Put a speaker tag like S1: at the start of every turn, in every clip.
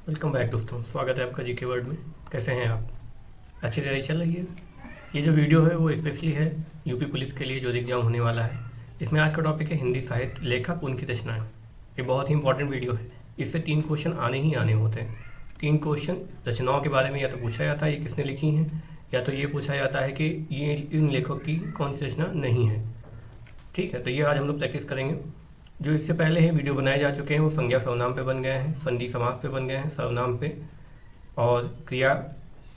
S1: Welcome back दोस्तों, स्वागत है आपका जीके वर्ड में। कैसे हैं आप? अच्छी तैयारी चल रही है? ये जो वीडियो है वो स्पेशली है यूपी पुलिस के लिए, जो एग्ज़ाम होने वाला है। इसमें आज का टॉपिक है हिंदी साहित्य, लेखक उनकी रचनाएं। ये बहुत ही इंपॉर्टेंट वीडियो है। इससे 3 क्वेश्चन आने ही आने होते हैं। 3 क्वेश्चन रचनाओं के बारे में या तो पूछा जाता है ये किसने लिखी हैं, या तो ये पूछा जाता है कि ये इन लेखक की कौन सी रचना नहीं है। ठीक है, तो ये आज हम लोग प्रैक्टिस करेंगे। जो इससे पहले ही वीडियो बनाए जा चुके हैं वो संज्ञा सर्वनाम पे बन गए हैं, संधि समास पे बन गए हैं, सर्वनाम पे, और क्रिया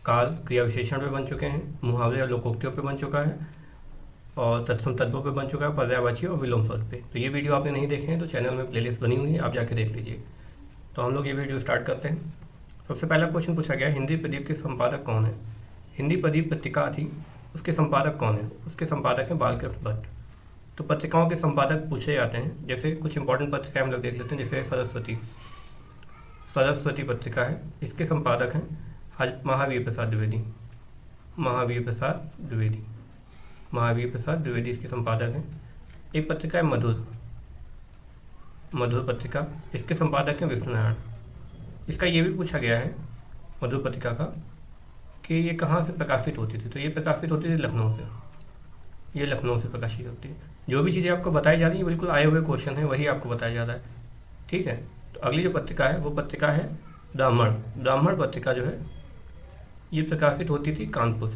S1: काल क्रिया विशेषण पे बन चुके हैं, मुहावरे और लोकोक्तियों पे बन चुका है, और तत्सम तत्वों पे बन चुका है, पर्यायवाची और विलोम स्वर पे। तो ये वीडियो आपने नहीं देखे हैं तो चैनल में प्लेलिस्ट बनी हुई है, आप जाके देख लीजिए। तो हम लोग ये वीडियो स्टार्ट करते हैं। सबसे पहला क्वेश्चन पूछा गया, हिंदी प्रदीप के संपादक कौन है? हिंदी प्रदीप पत्रिका थी, उसके संपादक कौन है? उसके संपादक हैं बालकृष्ण भट्ट। तो पत्रिकाओं के संपादक पूछे जाते हैं, जैसे कुछ इंपॉर्टेंट पत्रिकाएं हम लोग देख लेते हैं। जैसे सरस्वती पत्रिका है, इसके संपादक हैं महावीर प्रसाद द्विवेदी। महावीर प्रसाद द्विवेदी इसके संपादक हैं। एक पत्रिका है मधुर पत्रिका, इसके संपादक हैं विष्णु नारायण। इसका ये भी पूछा गया है मधुर पत्रिका का कि ये कहाँ से प्रकाशित होती थी। तो ये प्रकाशित होती थी लखनऊ से। ये लखनऊ से प्रकाशित होती है। जो भी चीज़ें आपको बताई जा रही है बिल्कुल आए हुए क्वेश्चन है, वही आपको बताया जा रहा है। ठीक है, तो अगली जो पत्रिका है वो पत्रिका है ब्राह्मण पत्रिका जो है ये प्रकाशित होती थी कानपुर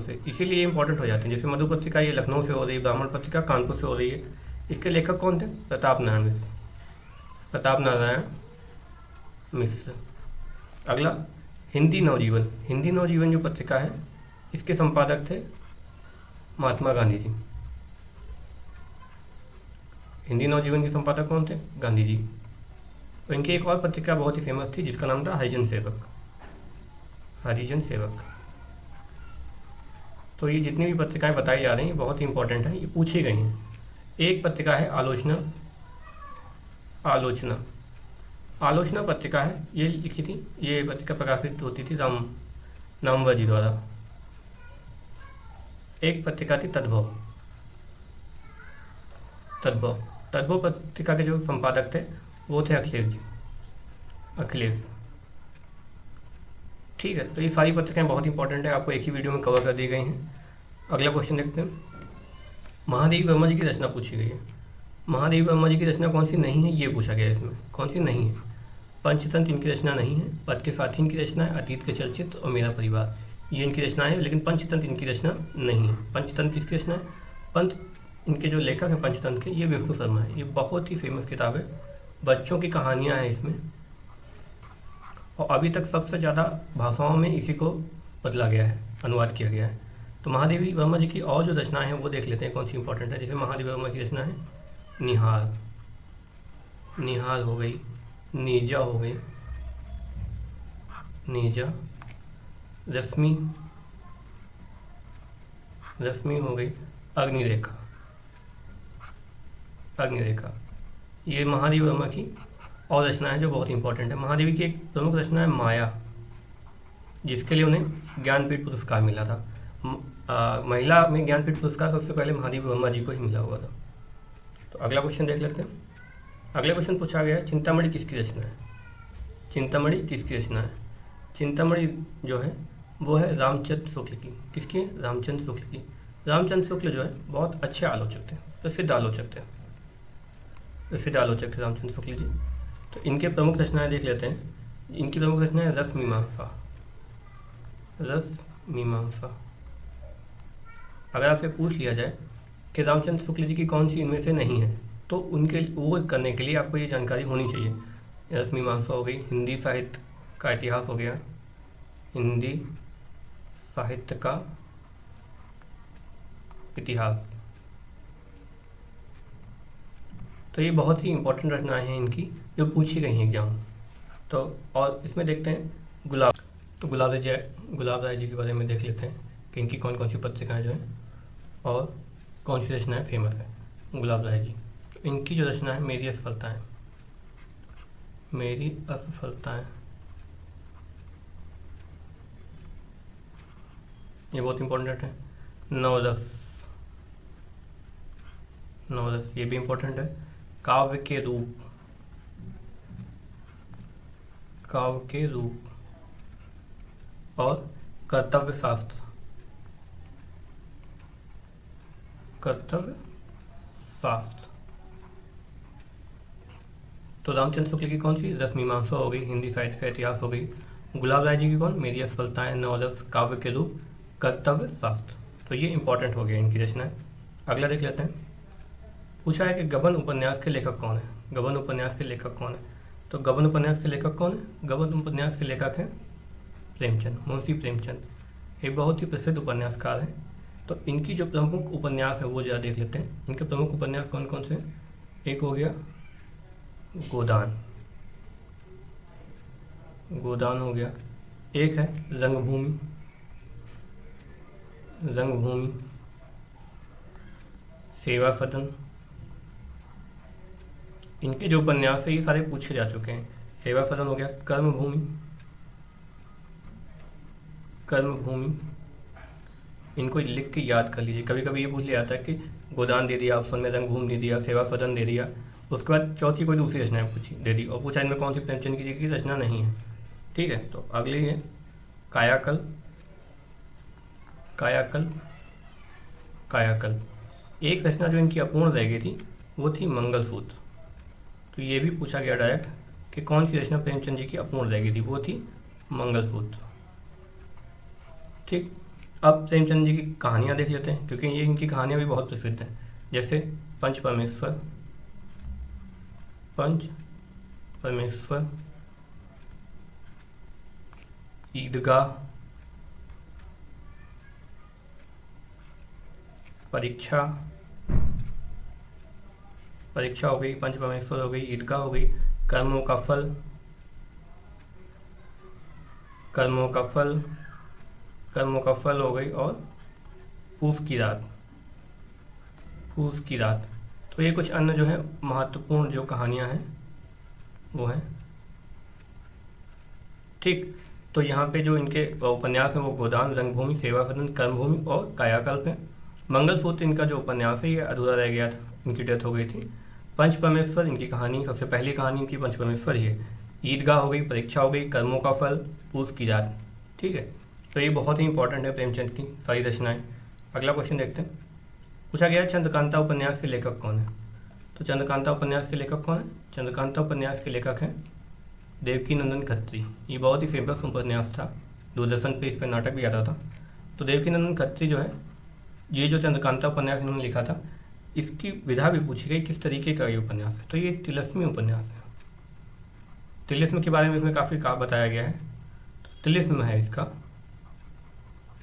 S1: से। इसीलिए ये इंपॉर्टेंट हो जाती है। जैसे मधु पत्रिका ये लखनऊ से हो रही है, ब्राह्मण पत्रिका कानपुर से हो रही है। इसके लेखक कौन थे? प्रताप नारायण मिश्र। अगला हिंदी नवजीवन जो पत्रिका है इसके संपादक थे महात्मा गांधी जी। हिंदी नवजीवन के संपादक कौन थे? गांधी जी। तो इनकी एक और पत्रिका बहुत ही फेमस थी जिसका नाम था हरिजन सेवक। तो ये जितनी भी पत्रिकाएं बताई जा रही हैं बहुत ही इंपॉर्टेंट है, ये पूछी गई हैं। एक पत्रिका है आलोचना पत्रिका है, ये लिखी थी, ये पत्रिका प्रकाशित होती थी नामवर जी द्वारा। एक पत्रिका थी तद्भव पत्रिका के जो संपादक थे वो थे अखिलेश। ठीक है, तो ये सारी पत्रिकाएं बहुत इंपॉर्टेंट है, आपको एक ही वीडियो में कवर कर दी गई हैं। अगला क्वेश्चन देखते हैं। महादेवी वर्मा जी की रचना पूछी गई है। महादेवी वर्मा जी की रचना कौन सी नहीं है, ये पूछा गया है। इसमें कौन सी नहीं है? पंचतंत्र इनकी रचना नहीं है, पद के साथी इनकी रचना है, अतीत के चलचित्र और मेरा परिवार, ये इनकी रचना है। लेकिन पंचतंत्र इनकी रचना नहीं है। पंचतंत्र किसकी रचना है? इनके जो लेखक हैं पंचतंत्र के, ये विष्णु शर्मा है। ये बहुत ही फेमस किताब है, बच्चों की कहानियाँ हैं इसमें, और अभी तक सबसे ज़्यादा भाषाओं में इसी को बदला गया है, अनुवाद किया गया है। तो महादेवी वर्मा जी की और जो रचनाएं हैं वो देख लेते हैं कौन सी इंपॉर्टेंट है। जैसे महादेवी वर्मा की रचना है निहार हो गई, नीजा हो गई, रश्मि हो गई, अग्निरेखा। ये महादेवी वर्मा की और रचना है जो बहुत इंपॉर्टेंट है। महादेवी की एक प्रमुख रचना है माया, जिसके लिए उन्हें ज्ञानपीठ पुरस्कार मिला था। महिला में ज्ञानपीठ पुरस्कार सबसे पहले महादेवी वर्मा जी को ही मिला हुआ था। तो अगला क्वेश्चन देख लेते हैं। अगला क्वेश्चन पूछा गया है, चिंतामणि किसकी रचना है? चिंतामणि जो है वो है रामचंद्र शुक्ल की। किसकी है? रामचंद्र शुक्ल जो है बहुत अच्छे आलोचक थे, प्रसिद्ध आलोचक थे रामचंद्र शुक्ल जी। तो इनके प्रमुख रचनाएं देख लेते हैं। इनकी प्रमुख रचना है रस मीमांसा। अगर आपसे पूछ लिया जाए कि रामचंद्र शुक्ल जी की कौन सी इनमें से नहीं है, तो उनके वो करने के लिए आपको ये जानकारी होनी चाहिए। रस मीमांसा हो गई, हिंदी साहित्य का इतिहास हो गया, हिंदी साहित्य का इतिहास। तो ये बहुत ही इंपॉर्टेंट रचनाएं हैं इनकी जो पूछी गई हैं एग्जाम। तो और इसमें देखते हैं गुलाब राय जी के बारे में देख लेते हैं कि इनकी कौन कौन सी पत्रिकाएं जो हैं और कौन सी रचनाएं फेमस है। गुलाब राय जी, तो इनकी जो रचना है मेरी असफलताएं, ये बहुत इंपॉर्टेंट है। नवरस, ये भी इंपॉर्टेंट है। काव्य के रूप, काव्य के रूप और कर्तव्य शास्त्र। कर्तव्य शास्त्र तो रामचंद्र शुक्ल की कौन सी? रसमीमांसा हो गई, हिंदी साहित्य का इतिहास हो गई। गुलाब राय जी की कौन? मेरी असफलताएं, नवरस, काव्य के रूप, कर्तव्य शास्त्र। तो ये इंपॉर्टेंट हो गया इनकी रचनाएं। अगला देख लेते हैं। पूछा है कि गबन उपन्यास के लेखक कौन है? गबन उपन्यास के लेखक कौन है? तो गबन उपन्यास के लेखक कौन है? गबन उपन्यास के लेखक हैं प्रेमचंद, मुंशी प्रेमचंद। ये बहुत ही प्रसिद्ध उपन्यासकार हैं। तो इनकी जो प्रमुख उपन्यास है वो ज़रा देख लेते हैं। इनके प्रमुख उपन्यास कौन कौन से हैं? एक हो गया गोदान, गोदान हो गया। एक है रंगभूमि, रंगभूमि, सेवा सदन। इनके जो उपन्यास है ये सारे पूछे जा चुके हैं। सेवा सदन हो गया। कर्मभूमि, कर्मभूमि, इनको लिख के याद कर लीजिए। कभी कभी ये पूछ लिया जाता है कि गोदान दे दिया ऑप्शन में, रंगभूमि दे दिया, सेवा सदन दे दिया, उसके बाद चौथी कोई दूसरी रचना पूछी दे दी और पूछा इनमें कौन सी प्रेमचंद की जी की रचना नहीं है। ठीक है, तो अगली है कायाकल, कायाकल, कायाकल। एक रचना जो इनकी अपूर्ण रह गई थी वो थी मंगलसूत्र। तो ये भी पूछा गया डायरेक्ट कि कौन सी रचना प्रेमचंद जी की अपूर्ण रह गई थी, वो थी मंगलसूत्र। ठीक, अब प्रेमचंद जी की कहानियाँ देख लेते हैं क्योंकि ये इनकी कहानियाँ भी बहुत प्रसिद्ध हैं। जैसे पंच परमेश्वर, पंच परमेश्वर, ईदगाह, परीक्षा, परीक्षा हो गई, पंच परमेश्वर हो गई, ईदगाह हो गई, कर्मों का फल, कर्मों का फल, कर्मों का फल हो गई, और पूस की रात, पूस की रात। तो ये कुछ अन्य जो है महत्वपूर्ण जो कहानियाँ हैं वो हैं। ठीक, तो यहाँ पे जो इनके उपन्यास हैं वो गोदान, रंगभूमि, सेवा सदन, कर्मभूमि और कायाकल्प है। मंगलसूत्र इनका जो उपन्यास है ये अधूरा रह गया था, इनकी डेथ हो गई थी। पंच परमेश्वर इनकी कहानी, सबसे पहली कहानी इनकी पंच परमेश्वर ही है। ईदगाह हो गई, परीक्षा हो गई, कर्मों का फल, पूस की रात। ठीक है, तो ये बहुत ही इंपॉर्टेंट है प्रेमचंद की सारी रचनाएं। अगला क्वेश्चन देखते हैं। पूछा गया है चंद्रकांता उपन्यास के लेखक कौन है? तो चंद्रकांता उपन्यास के लेखक कौन है? चंद्रकांता उपन्यास के लेखक हैं देवकीनंदन खत्री। ये बहुत ही फेमस उपन्यास था, दूरदर्शन पे इस पर नाटक भी आता था। तो देवकीनंदन खत्री जो है, ये जो चंद्रकांता उपन्यास इन्होंने लिखा था, इसकी विधा भी पूछी गई किस तरीके का ये उपन्यास है। तो ये तिलिस्मी उपन्यास है। तिलिस्म के बारे में इसमें काफ़ी बताया गया है। तिलिस्म है इसका,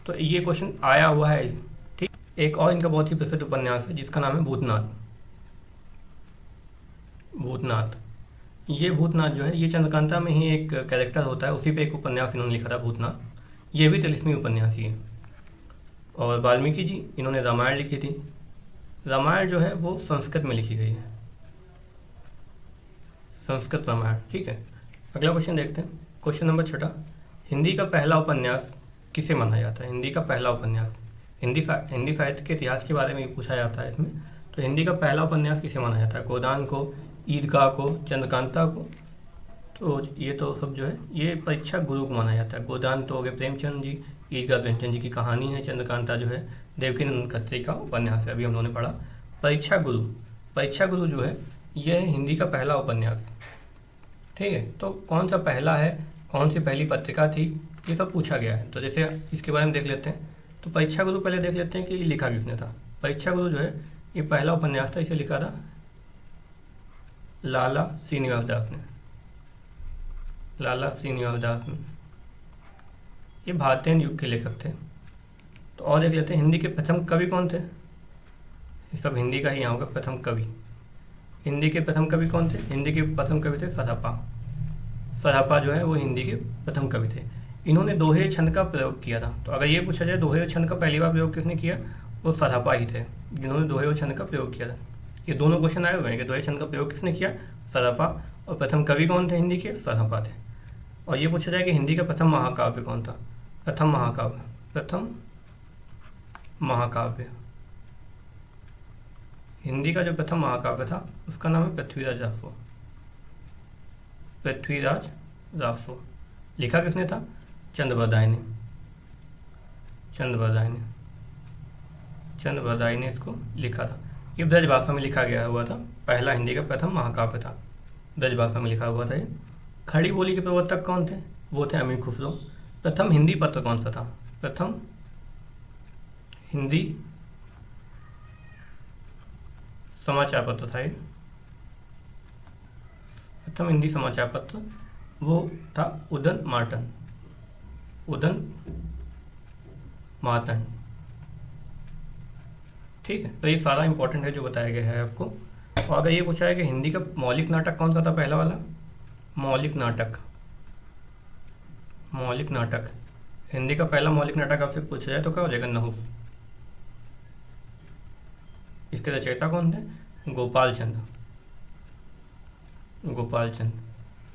S1: तो ये क्वेश्चन आया हुआ है। ठीक, एक और इनका बहुत ही प्रसिद्ध उपन्यास है जिसका नाम है भूतनाथ। भूतनाथ, ये भूतनाथ जो है ये चंद्रकांता में ही एक कैरेक्टर होता है, उसी पे एक उपन्यास इन्होंने लिखा था भूतनाथ। ये भी तिलिस्मी उपन्यास ही है। और वाल्मीकि जी इन्होंने रामायण लिखी थी। रामायण जो है वो संस्कृत में लिखी गई है, संस्कृत रामायण। ठीक है, अगला क्वेश्चन देखते हैं। क्वेश्चन नंबर 6, हिंदी का पहला उपन्यास किसे माना जाता है? हिंदी का पहला उपन्यास, हिंदी साहित्य के इतिहास के बारे में पूछा जाता है इसमें। तो हिंदी का पहला उपन्यास किसे माना जाता है? गोदान को, ईदगाह को, चंद्रकांता को? तो ये तो सब जो है ये परीक्षा गुरु को माना जाता है। गोदान तो हो गए प्रेमचंद जी, ईदगाह प्रेमचंद जी की कहानी है, चंद्रकांता जो है देवकीनंदन खत्री का उपन्यास है, अभी हम लोगों ने पढ़ा। परीक्षा गुरु, परीक्षा गुरु जो है यह है हिंदी का पहला उपन्यास। ठीक है, तो कौन सा पहला है, कौन सी पहली पत्रिका थी, ये सब पूछा गया है। तो जैसे इसके बारे में देख लेते हैं। तो परीक्षा गुरु पहले देख लेते हैं कि ये लिखा किसने था। परीक्षा गुरु जो है ये पहला उपन्यास था, इसे लिखा था लाला श्रीनिवास दास ने, लाला श्रीनिवास दास ने। ये भारतीय युग के लेखक थे। तो और देख लेते हैं हिंदी के प्रथम कवि कौन थे। ये सब हिंदी का ही यहाँ होगा। प्रथम कवि, हिंदी के प्रथम कवि कौन थे? हिंदी के प्रथम कवि थे सरापा। सरापा जो है वो हिंदी के प्रथम कवि थे। इन्होंने दोहे छंद का प्रयोग किया था। तो अगर ये पूछा जाए दोहे छंद का पहली बार प्रयोग किसने किया, वो सरापा ही थे जिन्होंने दोहे छंद का प्रयोग किया था। ये दोनों क्वेश्चन आए हुए हैं कि दोहे छंद का प्रयोग किसने किया, सरापा। और प्रथम कवि कौन थे हिंदी के, सरापा थे। और ये पूछा जाए कि हिंदी का प्रथम महाकाव्य कौन था, प्रथम महाकाव्य, प्रथम महाकाव्य, हिंदी का जो प्रथम महाकाव्य था उसका नाम है पृथ्वीराज रासो, पृथ्वीराज रासो। लिखा किसने था? चंद्रबरदाई ने। चंद्रबरदाई ने इसको लिखा था। ये ब्रज भाषा में लिखा गया हुआ था, पहला हिंदी का प्रथम महाकाव्य था, ब्रज भाषा में लिखा हुआ था ये। खड़ी बोली के प्रवर्तक कौन थे? वो थे अमीर खुसरो। प्रथम हिंदी पत्र कौन सा था? प्रथम हिंदी समाचार पत्र था ये। प्रथम हिंदी समाचार पत्र वो था उदन मार्तंड। ठीक है, तो ये सारा इंपॉर्टेंट है जो बताया गया है आपको। और अगर ये पूछा है कि हिंदी का मौलिक नाटक कौन सा था, पहला वाला मौलिक नाटक, हिंदी का पहला मौलिक नाटक आपसे पूछा जाए तो क्या हो जाएगा? नहुस। इसके रचयिता कौन थे? गोपाल चंद।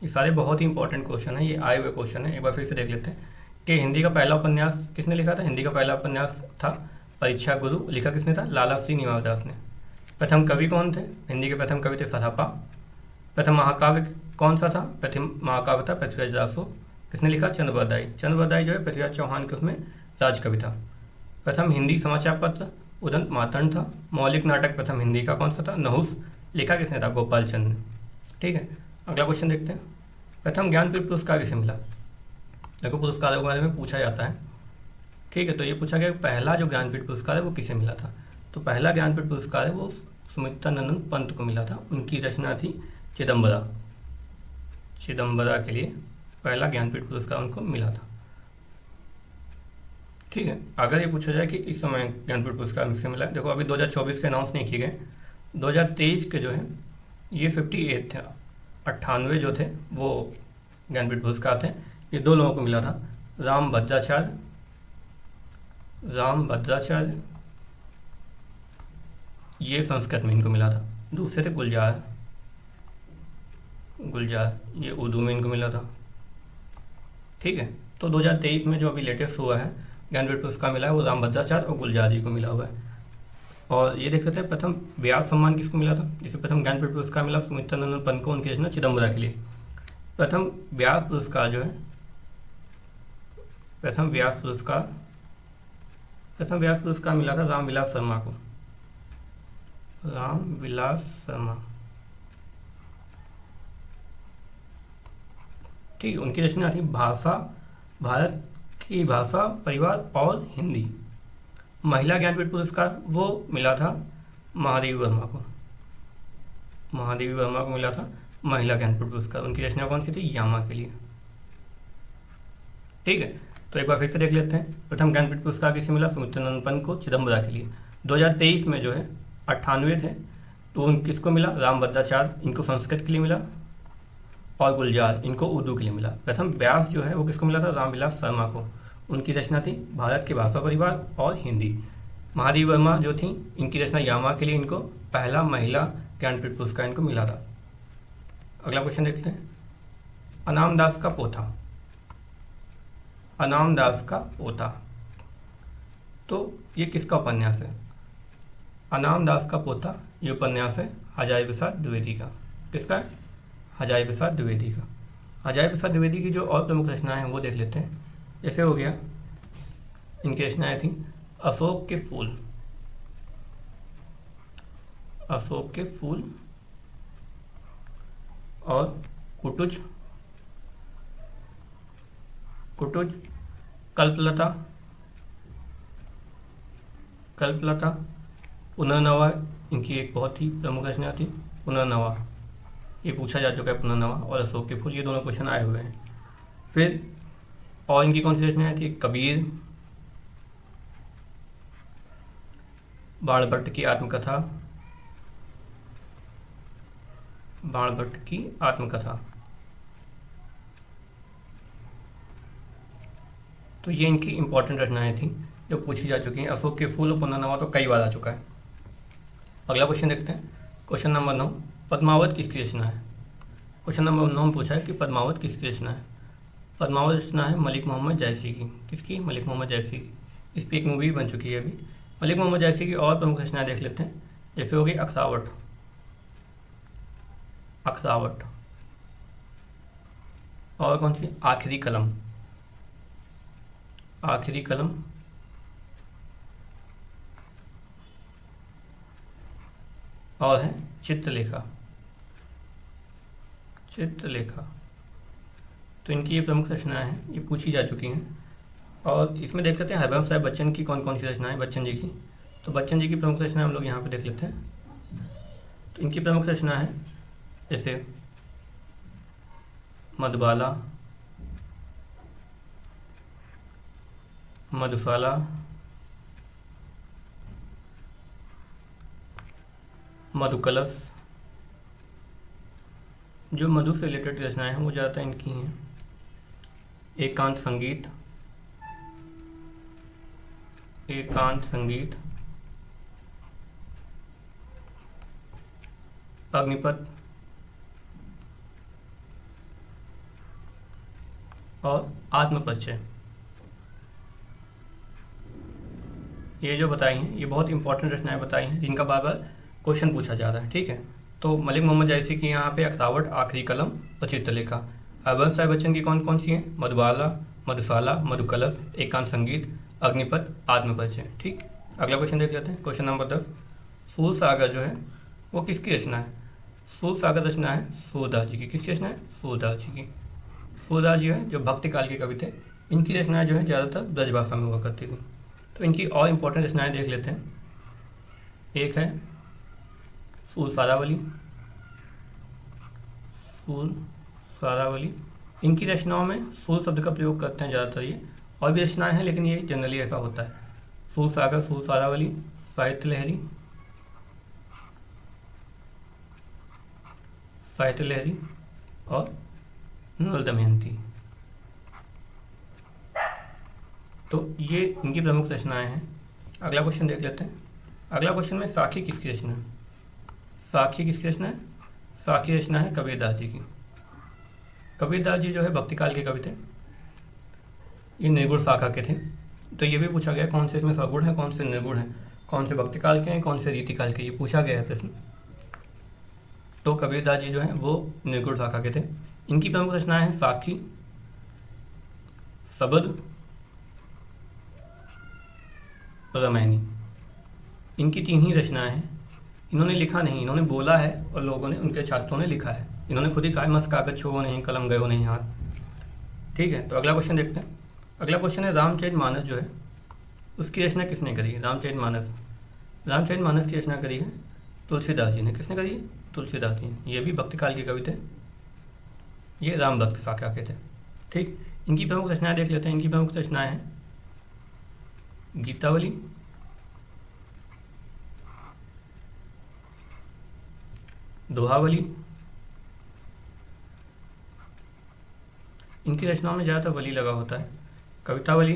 S1: ये सारे बहुत ही इंपॉर्टेंट क्वेश्चन है, ये आए हुए क्वेश्चन है। एक बार फिर से देख लेते हैं कि हिंदी का पहला उपन्यास किसने लिखा था? हिंदी का पहला उपन्यास था परीक्षा गुरु। लिखा किसने था? लाला श्री निवास दास ने। प्रथम कवि कौन थे? हिंदी के प्रथम कवि थे सराफा। प्रथम महाकाव्य कौन सा था? प्रथम महाकाव्य था पृथ्वीराज रासो। किसने लिखा? चंद्रबरदाई जो है पृथ्वीराज चौहान के उसमें राजकवि था। प्रथम हिंदी समाचार पत्र उदंत मार्तंड था। मौलिक नाटक प्रथम हिंदी का कौन सा था? नहुस। लिखा किसने था? गोपाल चंद ने। ठीक है, अगला क्वेश्चन देखते हैं। प्रथम ज्ञानपीठ पुरस्कार किसे मिला? देखो पुरस्कारों के बारे में पूछा जाता है। ठीक है, तो ये पूछा गया पहला जो ज्ञानपीठ पुरस्कार है वो किसे मिला था? तो पहला ज्ञानपीठ पुरस्कार है वो सुमित्रानंद पंत को मिला था। उनकी रचना थी चिदम्बरा के लिए पहला ज्ञानपीठ पुरस्कार उनको मिला था। ठीक है, अगर ये पूछा जाए कि इस समय ज्ञानपीठ पुरस्कार किसे मिला है, देखो अभी 2024 के अनाउंस नहीं किए गए। 2023 के जो है ये 58 थे, 98 जो थे वो ज्ञानपीठ पुरस्कार थे। ये दो लोगों को मिला था, राम भद्राचार्य, ये संस्कृत में इनको मिला था। दूसरे थे गुलजार, ये उर्दू में इनको मिला था। ठीक है, तो 2023 में जो अभी लेटेस्ट हुआ है ज्ञानपीठ पुरस्कार मिला है वो राम भद्राचार्य और गुलजार जी को मिला हुआ है। और ये देख सकते हैं प्रथम व्यास सम्मान किसको मिला था? जिसे प्रथम ज्ञानपीठ पुरस्कार मिला सुमित्रानंद पंत को, उनकी रचना चिदम्बरा के लिए। प्रथम व्यास पुरस्कार जो है, प्रथम व्यास पुरस्कार मिला था रामविलास शर्मा को। ठीक, उनकी रचना थी भारत की भाषा, परिवार और हिंदी। महिला ज्ञानपीठ पुरस्कार वो मिला था महादेवी वर्मा को मिला था महिला ज्ञानपीठ पुरस्कार। उनकी रचना कौन सी थी? यामा के लिए। ठीक है, तो एक बार फिर से देख लेते हैं। प्रथम ज्ञानपीठ पुरस्कार किसे मिला? सुमित्रानंद पंत को, चिदम्बरा के लिए। 2023 में जो है 98 थे, तो उन किसको मिला? राम भद्राचार्य, इनको संस्कृत के लिए मिला, और गुलजार इनको उर्दू के लिए मिला। प्रथम व्यास जो है वो किसको मिला था? रामविलास शर्मा को, उनकी रचना थी भारत की भाषा, परिवार और हिंदी। महादेवी वर्मा जो थी इनकी रचना यामा के लिए इनको पहला महिला ज्ञानपीठ पुरस्कार इनको मिला था। अगला क्वेश्चन देखते हैं। अनाम दास का पोथा, तो ये किसका उपन्यास है? अनाम दास का पोथा ये उपन्यास है हजारी प्रसाद द्विवेदी का। किसका है? हजारी प्रसाद द्विवेदी का। हजारी प्रसाद द्विवेदी की जो और प्रमुख रचनाएं हैं वो देख लेते हैं। जैसे हो गया, इनकी रचनाएं थी अशोक के फूल और कुटुज, कल्पलता, पुनर्नवा, इनकी एक बहुत ही प्रमुख रचना थी पुनर्नवा, ये पूछा जा चुका है पुनर्नवा, और अशोक के फूल, ये दोनों क्वेश्चन आए हुए हैं। फिर और इनकी कौन सी रचनाएं थी? कबीर, बाणभट्ट की आत्मकथा, तो ये इनकी इंपॉर्टेंट रचनाएं थी जो पूछी जा चुकी हैं। अशोक के फूल और पुनर्नवा तो कई बार आ चुका है। अगला क्वेश्चन देखते हैं। क्वेश्चन नंबर 9, पद्मावत किसकी रचना है? क्वेश्चन नंबर 9 पूछा है कि पद्मावत किसकी रचना है? पद्मावत रचना है मलिक मोहम्मद जायसी की। किसकी? मलिक मोहम्मद जायसी की। इस पर एक मूवी बन चुकी है अभी। मलिक मोहम्मद जायसी की और प्रमुख रचनाएं देख लेते हैं। जैसे होगी अखरावट और कौन सी? आखिरी कलम। आखिरी कलम। और है चित्रलेखा। चित्रलेखा। तो इनकी ये प्रमुख रचनाएं हैं, ये पूछी जा चुकी हैं। और इसमें देख लेते हैं हरिवंश राय बच्चन की कौन कौन सी रचनाएं, बच्चन जी की। तो बच्चन जी की प्रमुख रचना हम लोग यहाँ पे देख लेते हैं। तो इनकी प्रमुख रचना है जैसे मधुबाला, मधुशाला, मधुकलश। जो मधु से रिलेटेड रचनाएं हैं वो ज़्यादातर इनकी हैं। एकांत संगीत, एकांत संगीत, अग्निपथ और आत्मपरिचय। ये जो बताई हैं ये बहुत इंपॉर्टेंट रचनाएं बताई हैं जिनका बार बार क्वेश्चन पूछा जा रहा है। ठीक है, तो मलिक मोहम्मद जायसी की यहाँ पे अखरावट, आखिरी कलम और चित्रलेखा। हरिवंश राय बच्चन की कौन कौन सी हैं? मधुबाला, मधुशाला, मधुकलश, एकांत संगीत, अग्निपथ, आत्मपरिचय। ठीक, अगला क्वेश्चन देख लेते हैं। क्वेश्चन नंबर 10, सूर सागर जो है वो किसकी रचना है? सूर सागर रचना है सूरदास जी की। किसकी रचना है? सूरदास जी की। सूरदास जी है जो भक्ति काल के कवि थे। इनकी रचनाएं जो है ज़्यादातर ब्रजभाषा में हुआ करती थी। तो इनकी और इम्पोर्टेंट रचनाएं देख लेते हैं। एक है सूर सारावली। सूर सारावली, इनकी रचनाओं में सूर शब्द का प्रयोग करते हैं ज़्यादातर ये। और भी रचनाएं हैं लेकिन ये जनरली ऐसा होता है। सूर सागर, सूर सारावली, साहित्य लहरी, साहित्य लहरी और नल दमयंती। तो ये इनकी प्रमुख रचनाएं हैं। अगला क्वेश्चन देख लेते हैं। अगला क्वेश्चन में साखी किसकी रचना है? साखी किसकी रचना है? साखी रचना है कबीरदास जी की। कबीरदास जी जो है भक्ति काल के कवि थे। ये निर्गुण शाखा के थे। तो ये भी पूछा गया कौन से इसमें सगुण है, कौन से निर्गुण है, कौन से भक्ति काल के हैं, कौन से रीति काल के, ये पूछा गया है प्रश्न। तो कबीरदास जी जो है वो निर्गुण शाखा के थे। इनकी प्रमुख रचनाएं हैं साखी, सबद, रामायणी। इनकी 3 ही रचनाएं हैं। इन्होंने लिखा नहीं, इन्होंने बोला है और लोगों ने, उनके छात्रों ने लिखा है। इन्होंने खुद ही कहा मस्त कागज छुओ नहीं, कलम गयो नहीं हाथ। ठीक है, तो अगला क्वेश्चन देखते हैं। अगला क्वेश्चन है रामचरितमानस जो है उसकी रचना किसने करी है? रामचरितमानस, रामचरितमानस की रचना करी है तुलसीदास जी ने। किसने करी है? तुलसीदास जी ने। ये भी भक्ति काल के कवि थे। ये राम भक्त शाखा के थे। ठीक, इनकी प्रमुख रचनाएं देख लेते हैं। इनकी प्रमुख रचनाएं हैं गीतावली, दोहावली। इनकी रचनाओं में ज़्यादातर वली लगा होता है। कवितावली,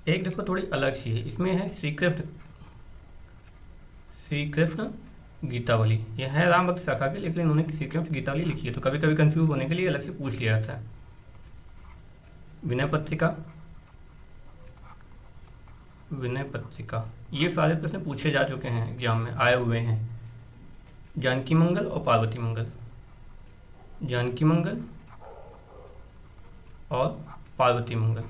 S1: एक देखो थोड़ी अलग सी है, इसमें है श्री कृष्ण, श्री कृष्ण गीतावली। यह है राम भक्त शाखा के, लेकिन उन्होंने श्री कृष्ण गीतावली लिखी है। तो कभी कभी कंफ्यूज होने के लिए अलग से पूछ लिया जाता है। विनय पत्रिका, विनय पत्रिका, ये सारे प्रश्न पूछे जा चुके हैं, एग्जाम में आए हुए हैं। जानकी मंगल और पार्वती मंगल, जानकी मंगल और पार्वती मंगल,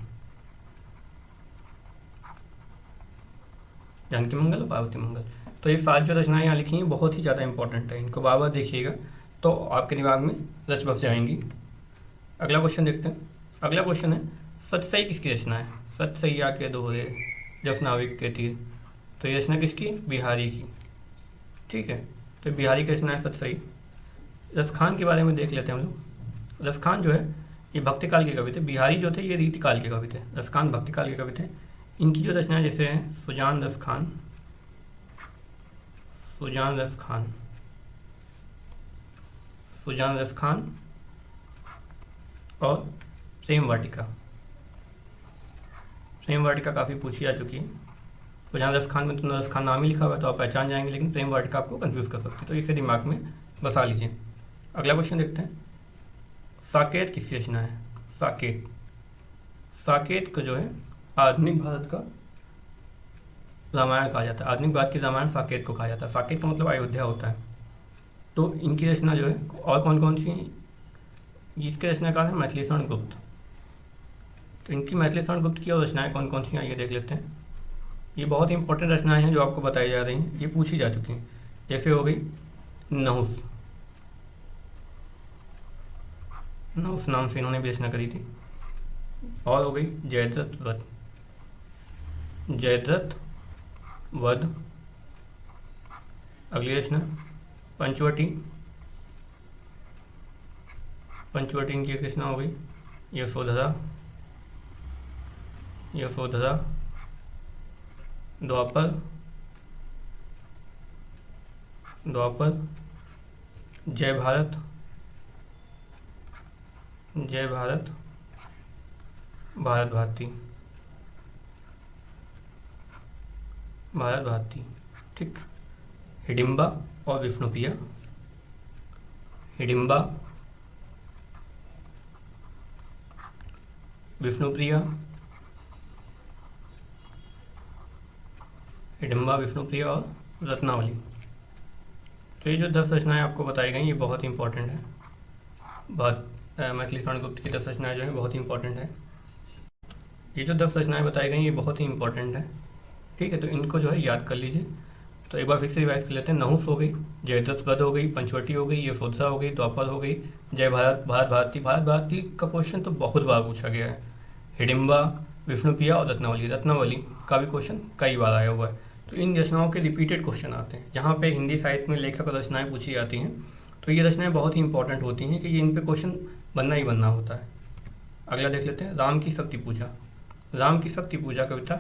S1: जानकी मंगल और पार्वती मंगल। तो ये 7 जो रचनाएं यहाँ लिखी हैं बहुत ही ज़्यादा इंपॉर्टेंट है। इनको बार बार देखिएगा तो आपके दिमाग में रच बस जाएंगी। अगला क्वेश्चन देखते हैं। अगला क्वेश्चन है सतसई किसकी रचना है? सतसैया के दोहरे जस नाविक के तीर। तो ये रचना किसकी? बिहारी की। ठीक है, तो बिहारी की रचना है सतसई। रसखान के बारे में देख लेते हैं हम लोग। रसखान जो है ये भक्ति काल के कवि थे। बिहारी जो थे ये रीति काल के कवि थे। रसखान भक्ति काल के कवि थे। इनकी जो रचनाएं जैसे हैं सुजान रस खान, सुजान रस खान, सुजान रस खान और प्रेम वाटिका। प्रेम वाटिका काफ़ी पूछी जा चुकी है। सुजान रस खान में तो रस खान नाम ही लिखा हुआ है तो आप पहचान जाएंगे, लेकिन प्रेम वाटिका आपको कंफ्यूज कर सकती है, तो इसे दिमाग में बसा लीजिए। अगला क्वेश्चन देखते हैं। साकेत किसकी रचना है? साकेत, साकेत को जो है आधुनिक भारत का रामायण कहा जाता है। आधुनिक भारत की रामायण साकेत को कहा जाता है। साकेत का मतलब अयोध्या होता है। तो इनकी रचना जो है और कौन कौन सी हैं, इसके रचनाकार हैं मैथिली शरण गुप्त। तो इनकी मैथिली शरण गुप्त की और रचनाएँ कौन कौन सी हैं ये देख लेते हैं। ये बहुत ही इंपॉर्टेंट रचनाएँ हैं जो आपको बताई जा रही हैं, ये पूछी जा चुकी हैं। जैसे हो गई नहुस, नहुस नाम से इन्होंने भी रचना करी थी। और हो गई जयद्रथ वध, जयद्रथ वध। अगली रचना पंचवटी, पंचवटी इनकी एक रचना हो गई। यशोधरा, यशोधरा। द्वापर, द्वापर। जय भारत, जय भारत। भारत भारती, भारत भारती। ठीक। हिडिंबा और विष्णुप्रिया, हिडिंबा, विष्णुप्रिया, हिडिंबा, विष्णुप्रिया और रत्नावली। तो ये जो 10 रचनाएँ आपको बताई गई ये बहुत ही इंपॉर्टेंट है। बहुत मैथिली शरण गुप्त की 10 रचनाएँ जो हैं बहुत ही इंपॉर्टेंट है। ये जो 10 रचनाएँ बताई गई ये बहुत ही इंपॉर्टेंट है। ठीक है, तो इनको जो है याद कर लीजिए। तो एक बार फिर से रिवाइज कर लेते हैं। नहुस हो गई, जयद्रथ वध हो गई, पंचवटी हो गई, यशोधरा हो गई, द्वापर हो गई, जय भारत, भारत भारती। भारत भारती का क्वेश्चन तो बहुत बार पूछा गया है। हिडिंबा, विष्णुप्रिया और रत्नावली, रत्नावली का भी क्वेश्चन कई बार आया हुआ है। तो इन रचनाओं के रिपीटेड क्वेश्चन आते हैं। जहाँ पे हिंदी साहित्य में लेखक और रचनाएँ पूछी जाती हैं तो ये रचनाएँ बहुत ही इंपॉर्टेंट होती हैं कि ये इन पे क्वेश्चन बनना ही बनना होता है। अगला देख लेते हैं। राम की शक्ति पूजा, राम की शक्ति पूजा कविता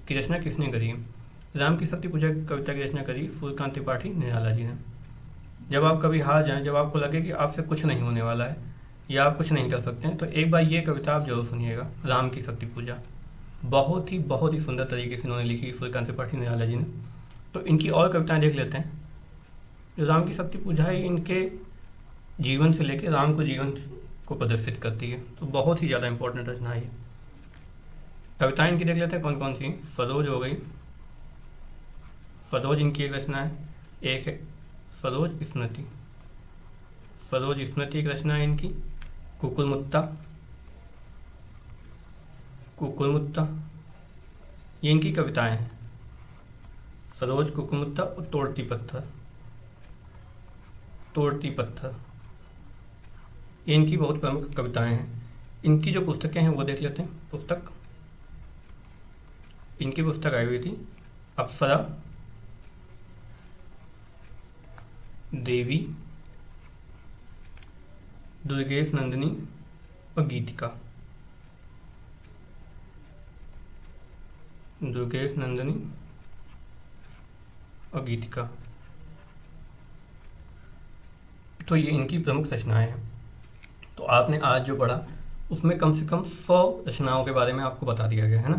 S1: की रचना किसने करी है? राम की शक्ति पूजा कविता की रचना करी सूर्यकांत त्रिपाठी निराला जी ने। जब आप कभी हार जाएं, जब आपको लगे कि आपसे कुछ नहीं होने वाला है या आप कुछ नहीं कर सकते हैं, तो एक बार ये कविता आप जरूर सुनिएगा, राम की शक्ति पूजा। बहुत ही सुंदर तरीके से इन्होंने लिखी सूर्यकांत त्रिपाठी निराला जी ने। तो इनकी और कविताएं देख लेते हैं। जो राम की शक्ति पूजा है इनके जीवन से लेकर राम को जीवन को प्रदर्शित करती है। तो बहुत ही ज़्यादा इंपॉर्टेंट रचना है ये। कविताएं इनकी देख लेते हैं कौन कौन सी। सरोज हो गई, सरोज इनकी एक रचना है। एक है सरोज स्मृति, सरोज स्मृति एक रचना है इनकी। कुकुरमुत्ता, कुकुरमुत्ता ये इनकी कविताएं हैं। सरोज, कुकुरमुत्ता और तोड़ती पत्थर, तोड़ती पत्थर ये इनकी बहुत प्रमुख कविताएं हैं। इनकी जो पुस्तकें हैं वो देख लेते हैं। पुस्तक, इनकी पुस्तक आई हुई थी अप्सरा, देवी, दुर्गेश नंदिनी और गीतिका, दुर्गेश नंदिनी और गीतिका। तो ये इनकी प्रमुख रचनाएं हैं। तो आपने आज जो पढ़ा उसमें कम से कम 100 रचनाओं के बारे में आपको बता दिया गया है ना।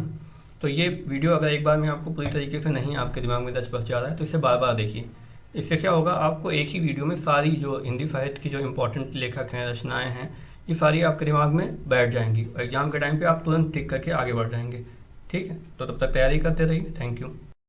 S1: तो ये वीडियो अगर एक बार में आपको पूरी तरीके से नहीं आपके दिमाग में दर्ज बस जा रहा है तो इसे बार बार देखिए। इससे क्या होगा, आपको एक ही वीडियो में सारी जो हिंदी साहित्य की जो इंपॉर्टेंट लेखक हैं, रचनाएं हैं, ये सारी आपके दिमाग में बैठ जाएंगी और एग्जाम के टाइम पे आप तुरंत टिक करके आगे बढ़ जाएंगे। ठीक है, तो तब तक तैयारी करते रहिए। Thank you.